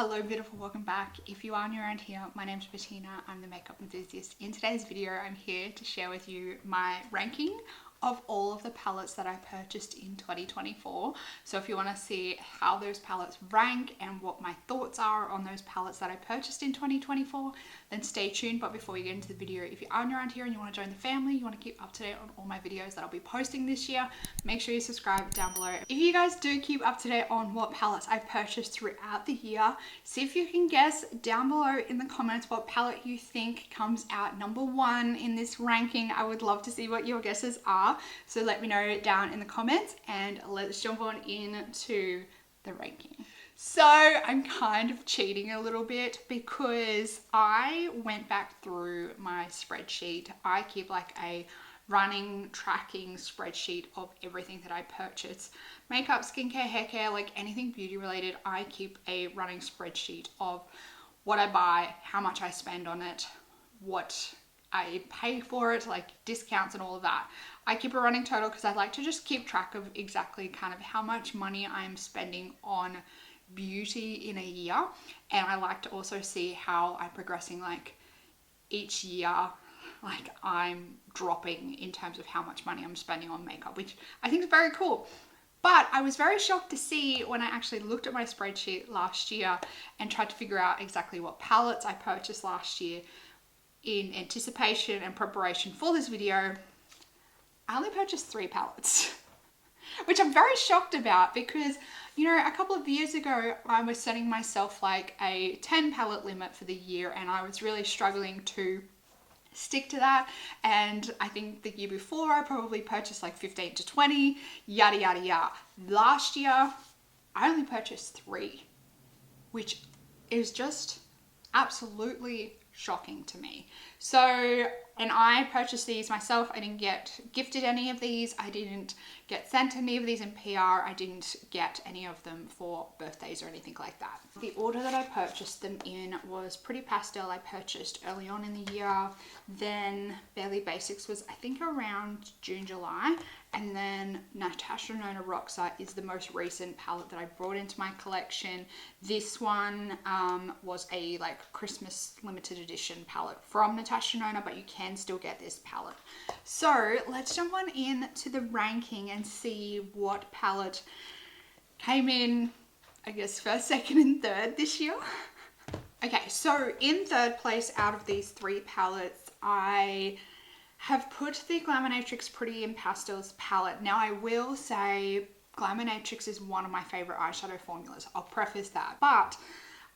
Hello beautiful, welcome back. If you are new around here, my name's Bettina, I'm the makeup enthusiast. In today's video, I'm here to share with you my ranking of all of the palettes that I purchased in 2024. So if you want to see how those palettes rank and what my thoughts are on those palettes that I purchased in 2024, then stay tuned. But before we get into the video, if you are new around here and you want to join the family, you want to keep up to date on all my videos that I'll be posting this year, make sure you subscribe down below. If you guys do keep up to date on what palettes I've purchased throughout the year, see if you can guess down below in the comments what palette you think comes out number one in this ranking. I would love to see what your guesses are. So let me know down in the comments and let's jump on into the ranking. So I'm kind of cheating a little bit because I went back through my spreadsheet. I keep like a running tracking spreadsheet of everything that I purchase. Makeup, skincare, hair care, like anything beauty related, I keep a running spreadsheet of what I buy, how much I spend on it, what I pay for it, like discounts and all of that. I keep a running total because I like to just keep track of exactly kind of how much money I'm spending on beauty in a year. And I like to also see how I'm progressing like each year, like I'm dropping in terms of how much money I'm spending on makeup, which I think is very cool. But I was very shocked to see when I actually looked at my spreadsheet last year and tried to figure out exactly what palettes I purchased last year in anticipation and preparation for this video. I only purchased 3 palettes, which I'm very shocked about because, you know, a couple of years ago, I was setting myself like a 10 palette limit for the year and I was really struggling to stick to that. And I think the year before, I probably purchased like 15 to 20, yada, yada, yada. Last year, I only purchased 3, which is just absolutely shocking to me. So, and I purchased these myself. I didn't get gifted any of these. I didn't get sent any of these in PR. I didn't get any of them for birthdays or anything like that. The order that I purchased them in was pretty pastel. I purchased early on in the year. Then Barely Basics was I think around June, July. And then Natsha Denona Roxa is the most recent palette that I brought into my collection. This one was a like Christmas limited edition palette from Natsha Denona, but you can still get this palette. So let's jump on in to the ranking and see what palette came in, I guess, first, second, and third this year. Okay, so in third place out of these 3 palettes, I have put the Glaminatrix Pretty in Pastels palette. Now I will say Glaminatrix is one of my favorite eyeshadow formulas. I'll preface that, but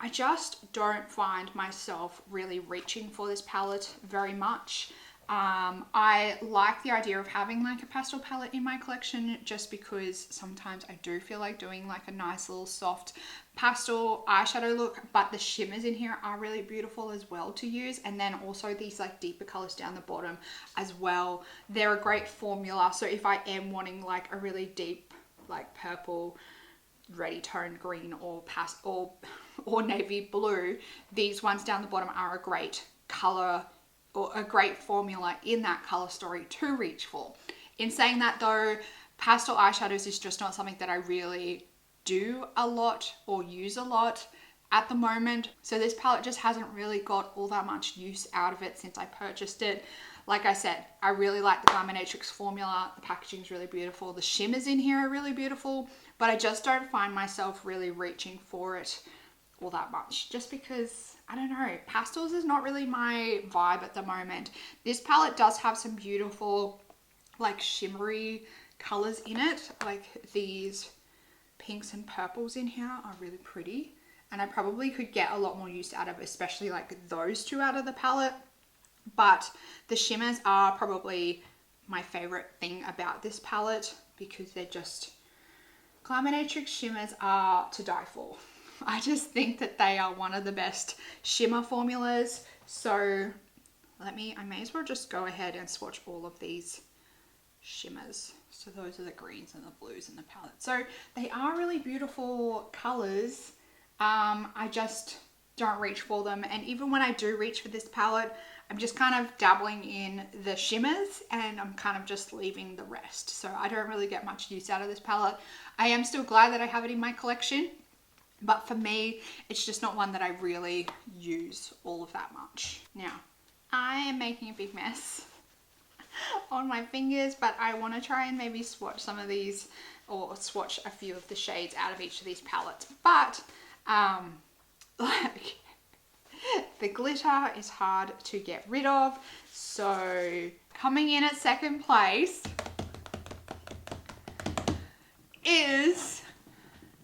I just don't find myself really reaching for this palette very much. I like the idea of having like a pastel palette in my collection just because sometimes I do feel like doing like a nice little soft pastel eyeshadow look, but the shimmers in here are really beautiful as well to use. And then also these like deeper colors down the bottom as well. They're a great formula. So if I am wanting like a really deep like purple, ready toned green or or navy blue, these ones down the bottom are a great color or a great formula in that color story to reach for. In saying that though, pastel eyeshadows is just not something that I really do a lot or use a lot at the moment. So this palette just hasn't really got all that much use out of it since I purchased it. Like I said, I really like the Glaminatrix formula. The packaging is really beautiful. The shimmers in here are really beautiful, but I just don't find myself really reaching for it all that much just because, I don't know, pastels is not really my vibe at the moment. This palette does have some beautiful like shimmery colors in it. Like these pinks and purples in here are really pretty and I probably could get a lot more use out of especially like those 2 out of the palette. But the shimmers are probably my favorite thing about this palette because they're just, Glaminatrix shimmers are to die for. I just think that they are one of the best shimmer formulas. So I may as well just go ahead and swatch all of these shimmers. So those are the greens and the blues in the palette. So they are really beautiful colors. I just don't reach for them. And even when I do reach for this palette, I'm just kind of dabbling in the shimmers and I'm kind of just leaving the rest. So I don't really get much use out of this palette. I am still glad that I have it in my collection. But for me, it's just not one that I really use all of that much. Now, I am making a big mess on my fingers, but I want to try and maybe swatch some of these, or swatch a few of the shades out of each of these palettes. But like, the glitter is hard to get rid of. So coming in at second place is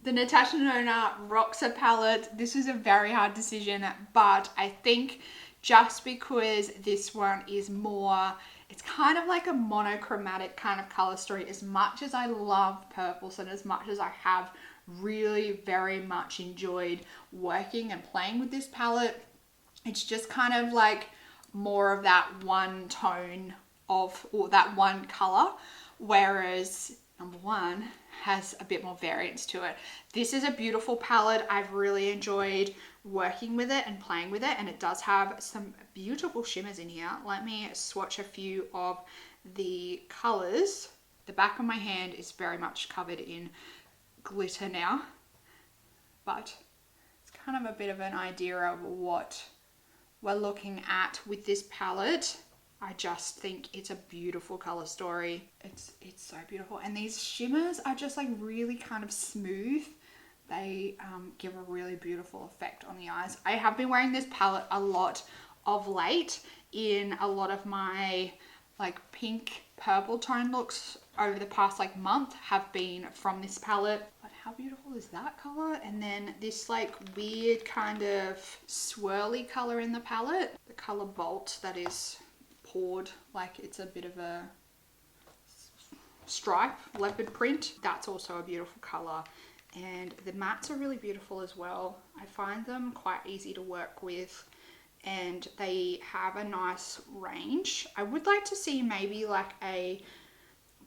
the Natasha Denona Roxa palette. This is a very hard decision, but I think just because this one is more, it's kind of like a monochromatic kind of color story. As much as I love purples and as much as I have really very much enjoyed working and playing with this palette, it's just kind of like more of that one tone of, or that one color, whereas number one has a bit more variance to it. This is a beautiful palette. I've really enjoyed working with it and playing with it, and it does have some beautiful shimmers in here. Let me swatch a few of the colors. The back of my hand is very much covered in glitter now, but it's kind of a bit of an idea of what we're looking at with this palette. I just think it's a beautiful color story. It's so beautiful. And these shimmers are just like really kind of smooth. They give a really beautiful effect on the eyes. I have been wearing this palette a lot of late in a lot of my like pink purple tone looks over the past like month have been from this palette. But how beautiful is that color? And then this like weird kind of swirly color in the palette. The color Bolt that is poured, like it's a bit of a stripe leopard print. That's also a beautiful color. And the mattes are really beautiful as well. I find them quite easy to work with, and they have a nice range. I would like to see maybe like a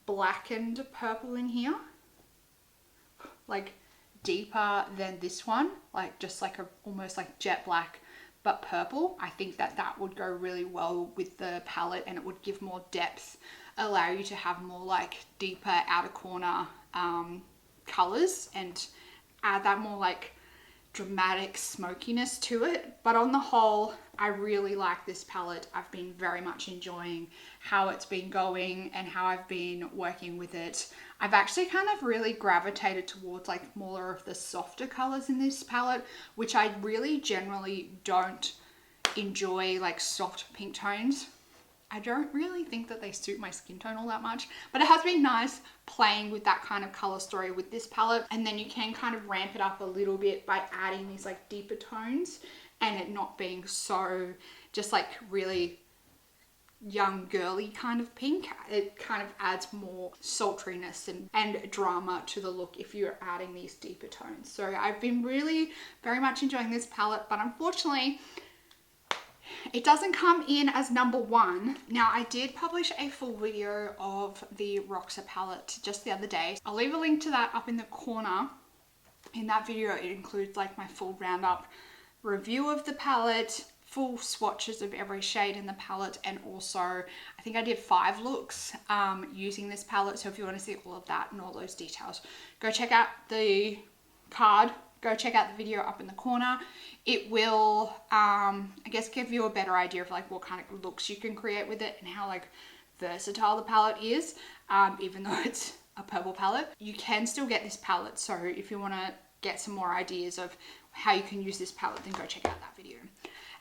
blackened purple in here, like deeper than this one, like just like a almost like jet black but purple. I think that that would go really well with the palette, and it would give more depth, allow you to have more like deeper outer corner colors and add that more like dramatic smokiness to it. But on the whole, I really like this palette. I've been very much enjoying how it's been going and how I've been working with it. I've actually kind of really gravitated towards like more of the softer colors in this palette, which I really generally don't enjoy, like soft pink tones. I don't really think that they suit my skin tone all that much, but it has been nice playing with that kind of color story with this palette. And then you can kind of ramp it up a little bit by adding these like deeper tones and it not being so just like really young girly kind of pink. It kind of adds more sultriness and drama to the look if you're adding these deeper tones. So I've been really very much enjoying this palette, but unfortunately it doesn't come in as number one. Now, I did publish a full video of the Roxa palette just the other day. I'll leave a link to that up in the corner. In that video, it includes like my full roundup review of the palette, full swatches of every shade in the palette, and also I think I did 5 looks using this palette. So if you want to see all of that and all those details, go check out the card. Go check out the video up in the corner. It will, I guess, give you a better idea of like what kind of looks you can create with it and how like versatile the palette is. Even though it's a purple palette, you can still get this palette. So if you want to get some more ideas of how you can use this palette, then go check out that video.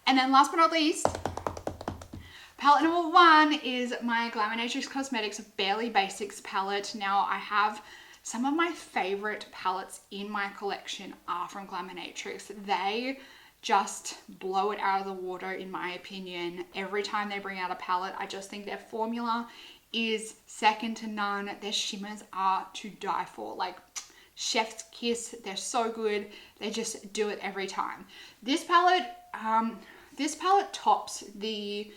And then last but not least, palette number 1 is my Glaminatrix Cosmetics Barely Basics palette. Now, I have some of my favorite palettes in my collection are from Glaminatrix. They just blow it out of the water, in my opinion. Every time they bring out a palette, I just think their formula is second to none. Their shimmers are to die for. Like, chef's kiss. They're so good. They just do it every time. This palette tops the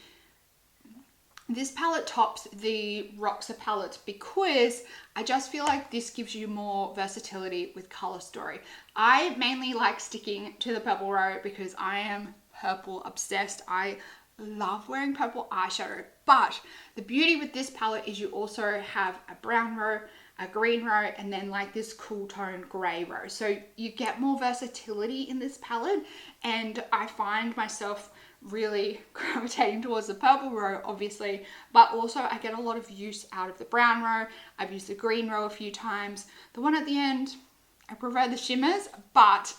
Roxa palette because I just feel like this gives you more versatility with color story. I mainly like sticking to the purple row because I am purple obsessed. I love wearing purple eyeshadow, but the beauty with this palette is you also have a brown row, a green row, and then like this cool tone gray row. So you get more versatility in this palette, and I find myself really gravitating towards the purple row, obviously, but also I get a lot of use out of the brown row. I've used the green row a few times. The one at the end, I prefer the shimmers, but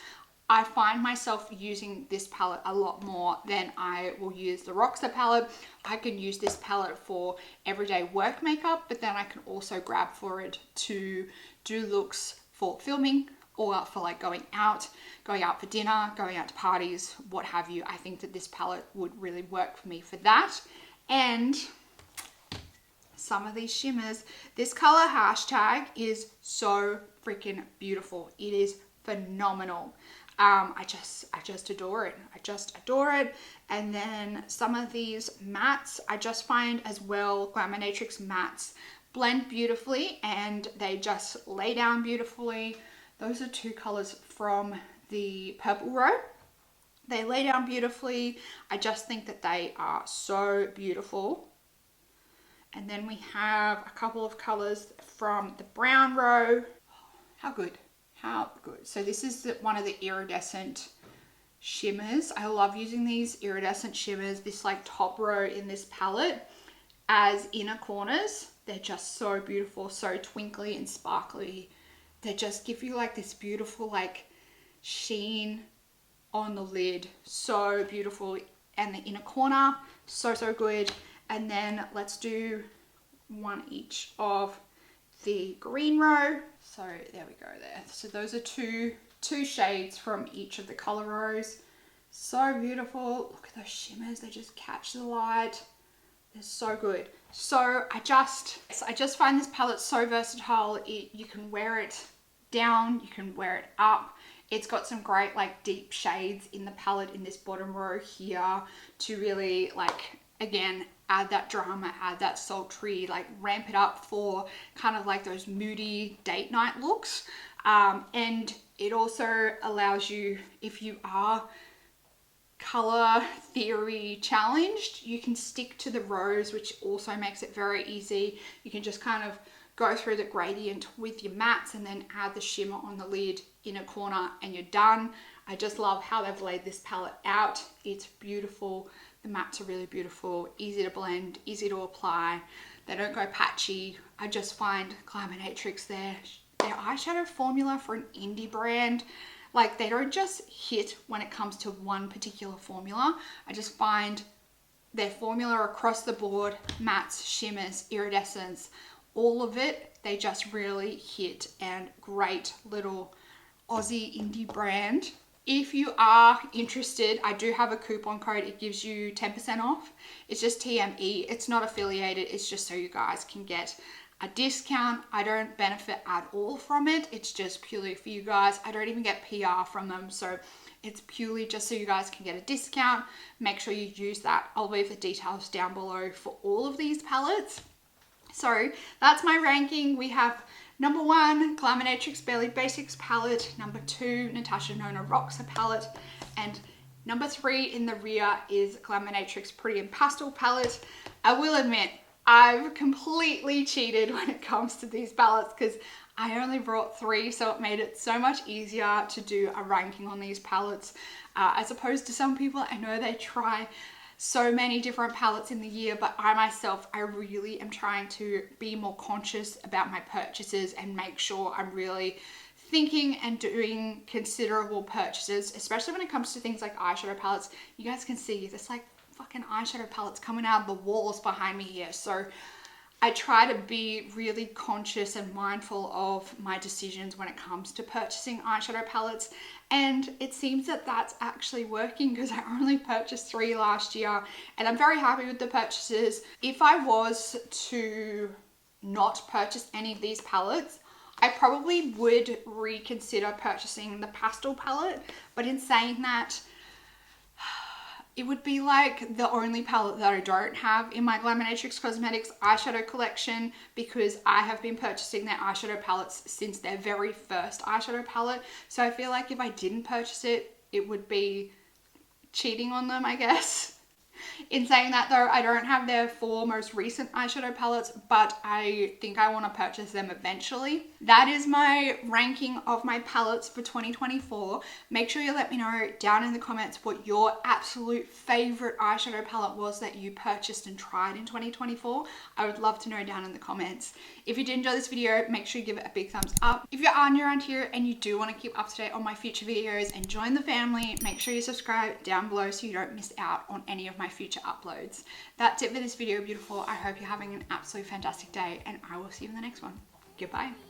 I find myself using this palette a lot more than I will use the Roxa palette. I can use this palette for everyday work makeup, but then I can also grab for it to do looks for filming or for like going out for dinner, going out to parties, what have you. I think that this palette would really work for me for that. And some of these shimmers, this color hashtag is so freaking beautiful. It is phenomenal. I just adore it. I just adore it. And then some of these mattes, I just find as well, Glaminatrix mattes blend beautifully and they just lay down beautifully. Those are two colors from the purple row. They lay down beautifully. I just think that they are so beautiful. And then we have a couple of colors from the brown row. How good. How good. So this is one of the iridescent shimmers. I love using these iridescent shimmers, this like top row in this palette as inner corners. They're just so beautiful, so twinkly and sparkly. They just give you like this beautiful like sheen on the lid. So beautiful. And the inner corner, so good. And then let's do one each of the green row. So there we go there. So those are two shades from each of the color rows. So beautiful. Look at those shimmers. They just catch the light. They're so good. So I just find this palette so versatile. You can wear it down, you can wear it up. It's got some great like deep shades in the palette in this bottom row here to really like, again, add that drama, add that sultry, like ramp it up for kind of like those moody date night looks. And it also allows you, if you are color theory challenged, you can stick to the rows, which also makes it very easy. You can just kind of go through the gradient with your mattes and then add the shimmer on the lid, inner corner, and you're done. I just love how they've laid this palette out. It's beautiful. The mattes are really beautiful, easy to blend, easy to apply. They don't go patchy. I just find Glaminatrix, their eyeshadow formula for an indie brand, like they don't just hit when it comes to one particular formula. I just find their formula across the board, mattes, shimmers, iridescence, all of it, they just really hit, and great little Aussie indie brand. If you are interested, I do have a coupon code. It gives you 10% off. It's just TME. It's not affiliated. It's just so you guys can get a discount. I don't benefit at all from it. It's just purely for you guys. I don't even get PR from them. So it's purely just so you guys can get a discount. Make sure you use that. I'll leave the details down below for all of these palettes. So that's my ranking. We have number 1, Glaminatrix Barely Basics palette. Number 2, Natasha Denona Roxa palette. And number 3 in the rear is Glaminatrix Pretty and Pastel palette. I will admit, I've completely cheated when it comes to these palettes because I only brought 3, so it made it so much easier to do a ranking on these palettes. As opposed to some people, I know they try so many different palettes in the year, but I myself, I really am trying to be more conscious about my purchases and make sure I'm really thinking and doing considerable purchases, especially when it comes to things like eyeshadow palettes. You guys can see there's like fucking eyeshadow palettes coming out of the walls behind me here. So I try to be really conscious and mindful of my decisions when it comes to purchasing eyeshadow palettes. And it seems that that's actually working because I only purchased 3 last year and I'm very happy with the purchases. If I was to not purchase any of these palettes, I probably would reconsider purchasing the pastel palette. But in saying that, it would be like the only palette that I don't have in my Glaminatrix Cosmetics eyeshadow collection because I have been purchasing their eyeshadow palettes since their very first eyeshadow palette. So I feel like if I didn't purchase it, it would be cheating on them, I guess. In saying that though, I don't have their 4 most recent eyeshadow palettes, but I think I want to purchase them eventually. That is my ranking of my palettes for 2024. Make sure you let me know down in the comments what your absolute favorite eyeshadow palette was that you purchased and tried in 2024. I would love to know down in the comments. If you did enjoy this video, make sure you give it a big thumbs up. If you are new around here and you do want to keep up to date on my future videos and join the family, make sure you subscribe down below so you don't miss out on any of my future uploads. That's it for this video, beautiful. I hope you're having an absolutely fantastic day, and I will see you in the next one. Goodbye.